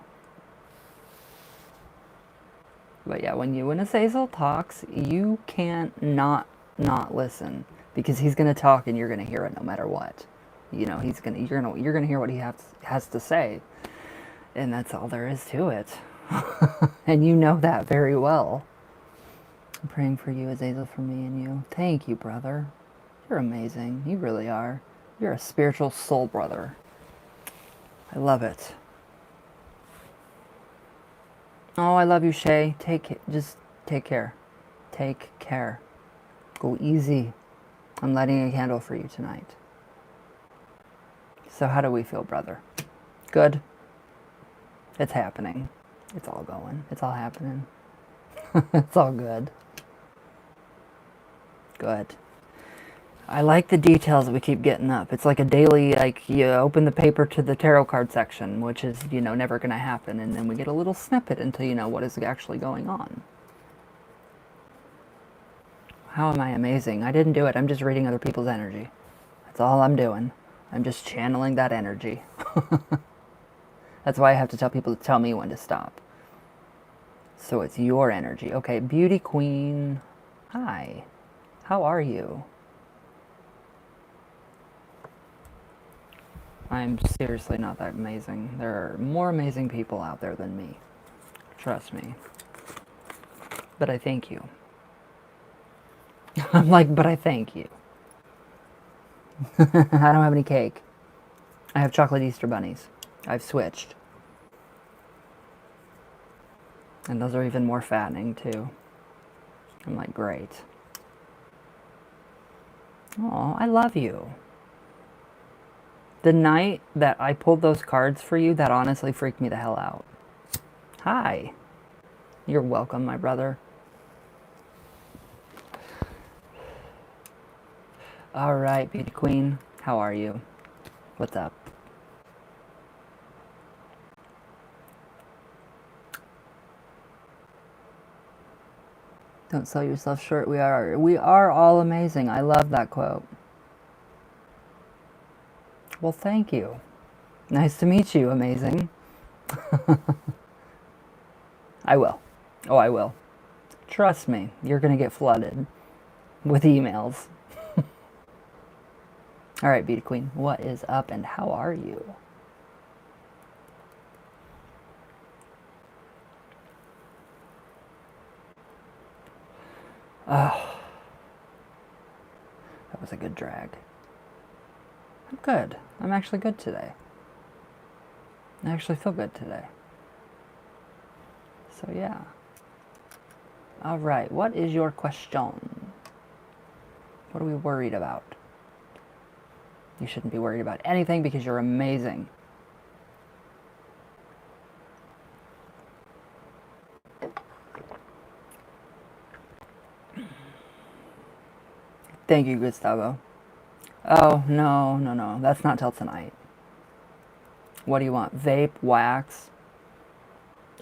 But yeah, when Azazel talks, you can't not listen, because he's gonna talk and you're gonna hear it no matter what. You're gonna hear what he has to say, and that's all there is to it. And you know that very well. I'm praying for you, Azazel, for me and you. Thank you, brother. You're amazing. You really are. You're a spiritual soul brother. I love it. Oh, I love you, Shay. Just take care. Take care. Go easy. I'm lighting a candle for you tonight. So how do we feel, brother? Good? It's happening. It's all going. It's all happening. It's all good. Good. I like the details that we keep getting up. It's like a daily, like, you open the paper to the tarot card section, which is, never going to happen. And then we get a little snippet until you know what is actually going on. How am I amazing? I didn't do it. I'm just reading other people's energy. That's all I'm doing. I'm just channeling that energy. That's why I have to tell people to tell me when to stop. So it's your energy. Okay, Beauty Queen. Hi. How are you? I'm seriously not that amazing. There are more amazing people out there than me. Trust me. But I thank you. I'm like, but I thank you. I don't have any cake. I have chocolate Easter bunnies. I've switched. And those are even more fattening, too. I'm like, great. Oh, I love you. The night that I pulled those cards for you, that honestly freaked me the hell out. Hi. You're welcome, my brother. All right, Beauty Queen. How are you? What's up? Don't sell yourself short. We are all amazing. I love that quote. Well, thank you. Nice to meet you, amazing. I will. Oh, I will. Trust me, you're going to get flooded with emails. All right, Beauty Queen, what is up and how are you? Oh, that was a good drag. I'm good. I'm actually good today. I actually feel good today. So yeah. All right, what is your question? What are we worried about? You shouldn't be worried about anything because you're amazing. Thank you, Gustavo. Oh, no, no, no. That's not till tonight. What do you want? Vape, wax,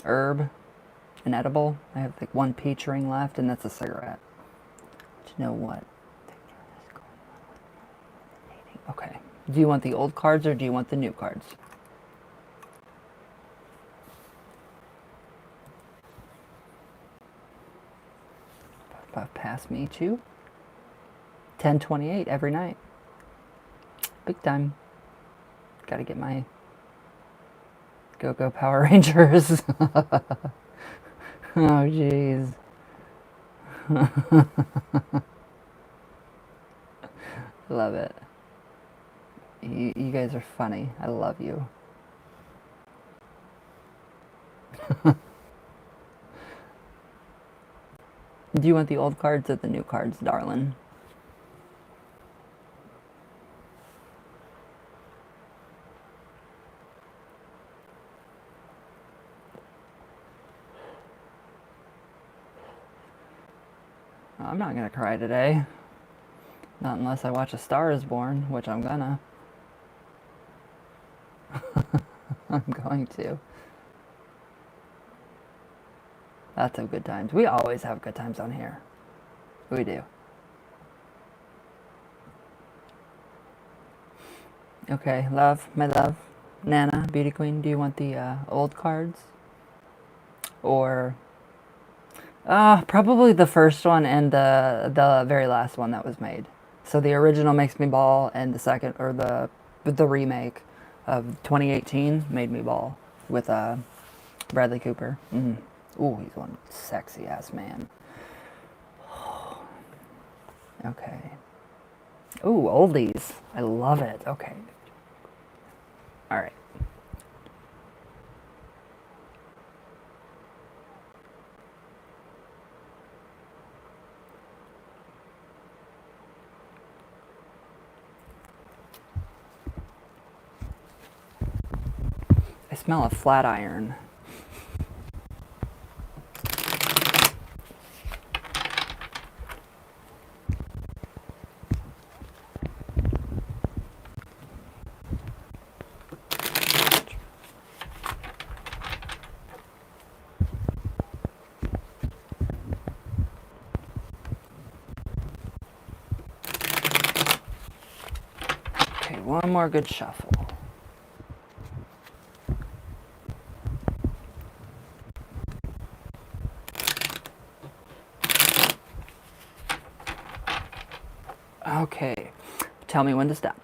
herb, an edible? I have like one peach ring left, and that's a cigarette. Do you know what? Okay. Do you want the old cards or do you want the new cards? Pass me too. 10:28 every night. Big time. Gotta get my Go Power Rangers. Oh, jeez. Love it. You guys are funny. I love you. Do you want the old cards or the new cards, darling? I'm not gonna cry today. Not unless I watch A Star Is Born, which I'm gonna. I'm going to. Lots of good times. We always have good times on here. We do. Okay, love, my love. Nana, Beauty Queen, do you want the old cards? Or probably the first one and the very last one that was made. So the original Makes Me Ball and the second, or the remake of 2018 Made Me Ball with Bradley Cooper. Ooh, he's one sexy ass man. Okay. Ooh, oldies. I love it. Okay. All right. I smell a flat iron. Okay, one more good shuffle. Okay, tell me when to stop.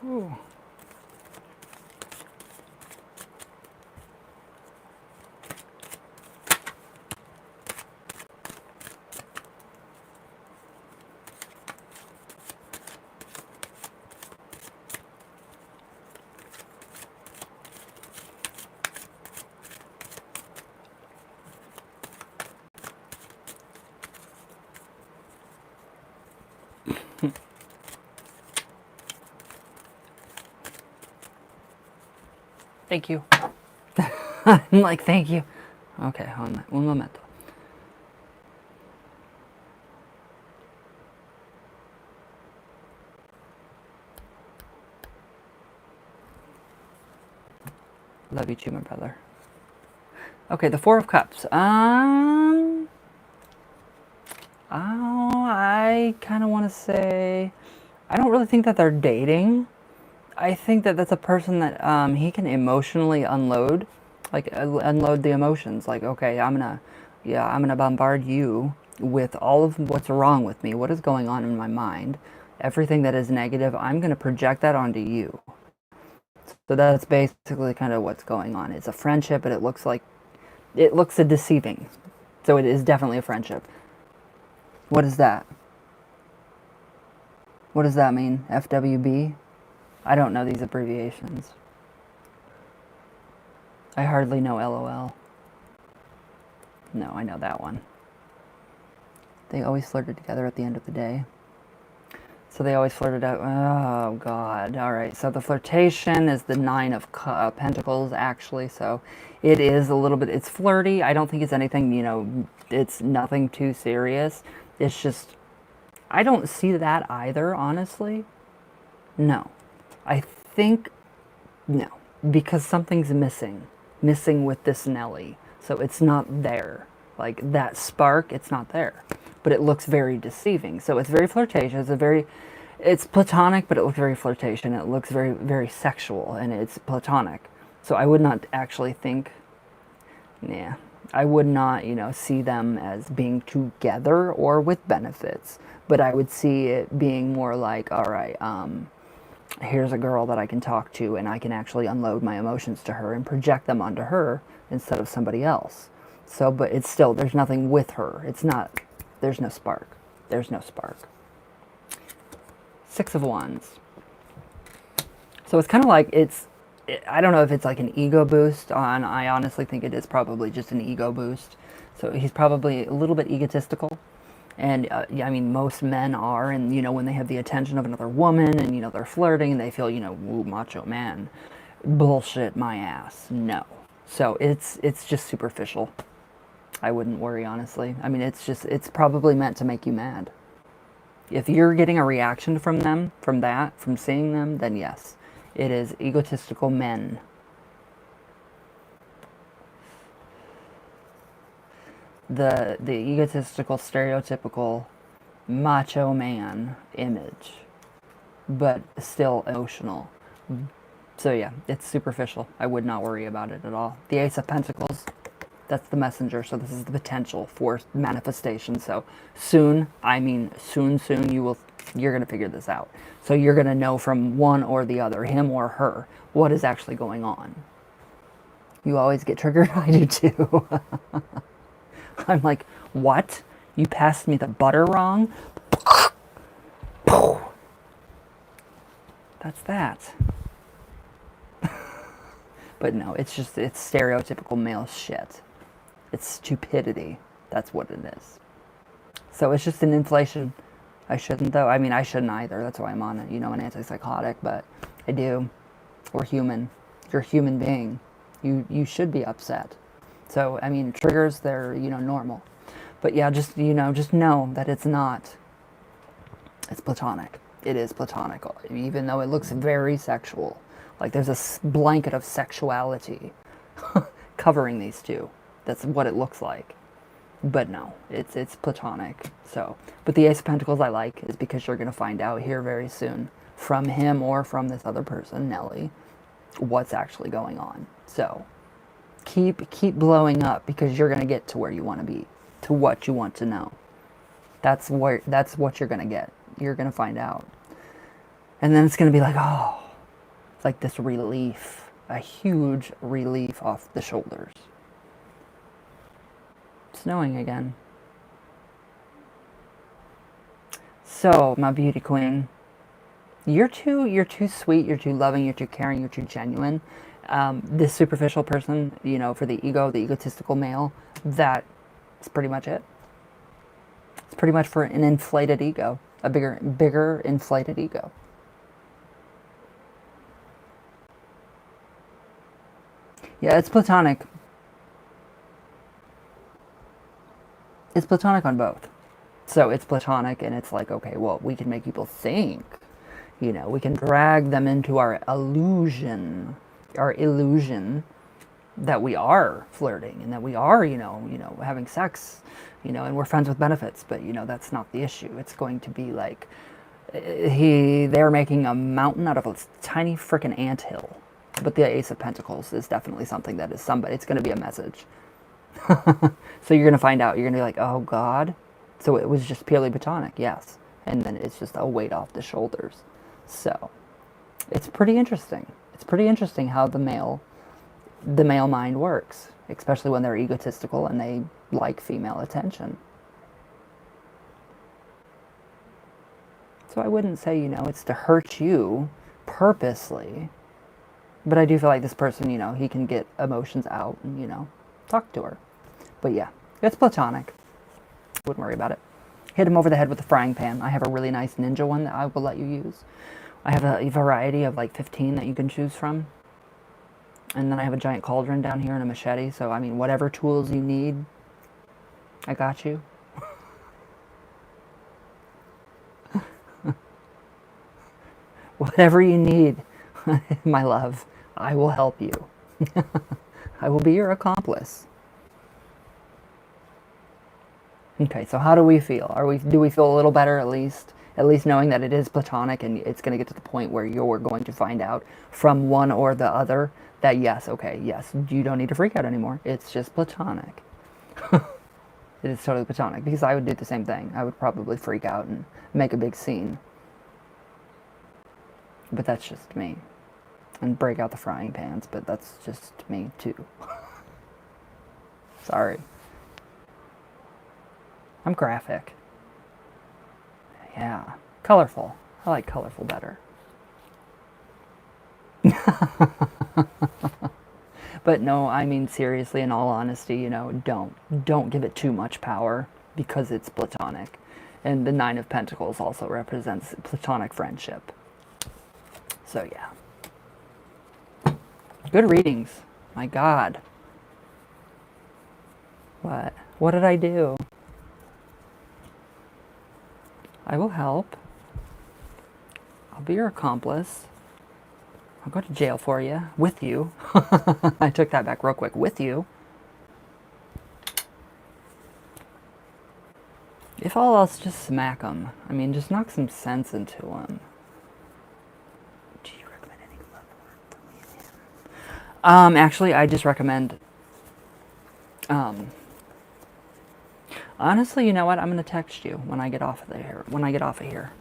Ooh. Thank you. I'm like, thank you. Okay, un momento. Love you too, my brother. Okay, the Four of Cups. Oh, I kind of want to say, I don't really think that they're dating. I think that that's a person that he can emotionally unload, like unload the emotions. Like, okay, I'm gonna bombard you with all of what's wrong with me, what is going on in my mind, everything that is negative. I'm gonna project that onto you. So that's basically kind of what's going on. It's a friendship, but it looks a deceiving. So it is definitely a friendship. What is that? What does that mean? FWB? I don't know these abbreviations. I hardly know LOL. No, I know that one. They always flirted together at the end of the day. So they always flirted out. Oh, God. All right. So the flirtation is the Nine of Pentacles, actually. So it is a little bit, it's flirty. I don't think it's anything, it's nothing too serious. It's just, I don't see that either, honestly. No. I think, no. Because something's missing with this Nelly. So it's not there. Like that spark, it's not there. But it looks very deceiving. So it's very flirtatious. It's platonic, but it looks very flirtation. It looks very, very sexual, and it's platonic. So I would not actually think, yeah, I would not, see them as being together or with benefits. But I would see it being more like, all right, here's a girl that I can talk to, and I can actually unload my emotions to her and project them onto her instead of somebody else. So, but it's still, there's nothing with her. It's not, there's no spark. There's no spark. Six of Wands. So it's kind of like I don't know if it's like an ego boost on, I honestly think it is probably just an ego boost. So he's probably a little bit egotistical. And I mean, most men are, and when they have the attention of another woman and they're flirting and they feel, ooh, macho man. Bullshit my ass. No. So it's just superficial. I wouldn't worry, honestly. I mean, it's probably meant to make you mad. If you're getting a reaction from them, from seeing them, then yes, it is egotistical men. The egotistical, stereotypical macho man image, but still emotional. So yeah, it's superficial. I would not worry about it at all. The Ace of Pentacles, that's the messenger. So this is the potential for manifestation. So soon, I mean soon, you're going to figure this out. So you're going to know from one or the other, him or her, what is actually going on. You always get triggered. I do too. I'm like, what? You passed me the butter wrong? That's that. But no, it's stereotypical male shit. It's stupidity. That's what it is. So it's just an inflation. I shouldn't, though. I mean, I shouldn't either. That's why I'm on it. An antipsychotic, but I do. We're human. You're a human being. You should be upset. So, I mean, triggers, they're, normal. But yeah, just know that it's not, it's platonic. It is platonic, even though it looks very sexual. Like there's a blanket of sexuality covering these two. That's what it looks like. But no, it's platonic. So, but the Ace of Pentacles I like is because you're going to find out here very soon from him or from this other person, Nelly, what's actually going on. So, keep blowing up because you're going to get to where you want to be, to what you want to know. That's what you're going to get. You're going to find out. And then it's going to be like, oh, it's like this relief, a huge relief off the shoulders. Snowing again. So, my beauty queen, you're too sweet, you're too loving, you're too caring, you're too genuine. This superficial person, for the ego, the egotistical male, that's pretty much it. It's pretty much for an inflated ego, a bigger inflated ego. Yeah, it's platonic. It's platonic on both. So it's platonic, and it's like, okay, well, we can make people think. We can drag them into our illusion. that we are flirting and that we are, having sex, and we're friends with benefits. But that's not the issue. It's going to be like they're making a mountain out of a tiny freaking anthill. But the Ace of Pentacles is definitely something that is somebody. It's going to be a message. So you're going to find out. You're going to be like, oh God. So it was just purely platonic, yes. And then it's just a weight off the shoulders. So it's pretty interesting. It's pretty interesting how the male mind works, especially when they're egotistical and they like female attention. So I wouldn't say, it's to hurt you purposely, but I do feel like this person, he can get emotions out and, talk to her. But yeah, it's platonic. Wouldn't worry about it. Hit him over the head with a frying pan. I have a really nice ninja one that I will let you use. I have a variety of like 15 that you can choose from. And then I have a giant cauldron down here and a machete. So, I mean, whatever tools you need, I got you. Whatever you need, my love, I will help you. I will be your accomplice. Okay, so how do we feel? Do we feel a little better at least? At least knowing that it is platonic and it's going to get to the point where you're going to find out from one or the other that yes, okay, yes, you don't need to freak out anymore. It's just platonic. It is totally platonic, because I would do the same thing. I would probably freak out and make a big scene. But that's just me. And break out the frying pans, but that's just me too. Sorry. I'm graphic. Yeah. Colorful. I like colorful better. But no, I mean seriously, in all honesty, don't give it too much power, because it's platonic. And the Nine of Pentacles also represents platonic friendship. So yeah. Good readings. My God. What? What did I do? I will help. I'll be your accomplice. I'll go to jail for you. With you. I took that back real quick. With you. If all else, just smack them. I mean, just knock some sense into them. Do you recommend any love work for me? Actually, I just recommend... honestly, you know what? I'm going to text you when I get off of here.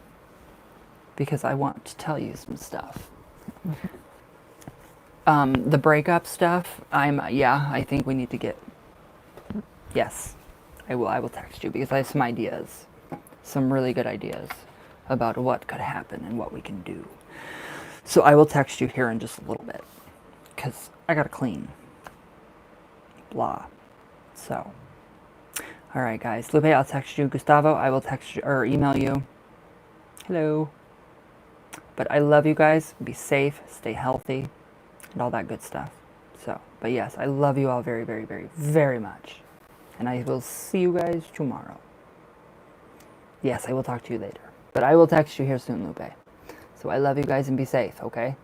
Because I want to tell you some stuff. The breakup stuff, I think we need to get... Yes, I will text you, because I have some ideas. Some really good ideas about what could happen and what we can do. So I will text you here in just a little bit, because I gotta clean. Blah. So... Alright guys, Lupe, I'll text you. Gustavo, I will text you or email you. Hello. But I love you guys. Be safe, stay healthy, and all that good stuff. So, but yes, I love you all very, very, very, very much. And I will see you guys tomorrow. Yes, I will talk to you later. But I will text you here soon, Lupe. So I love you guys and be safe, okay?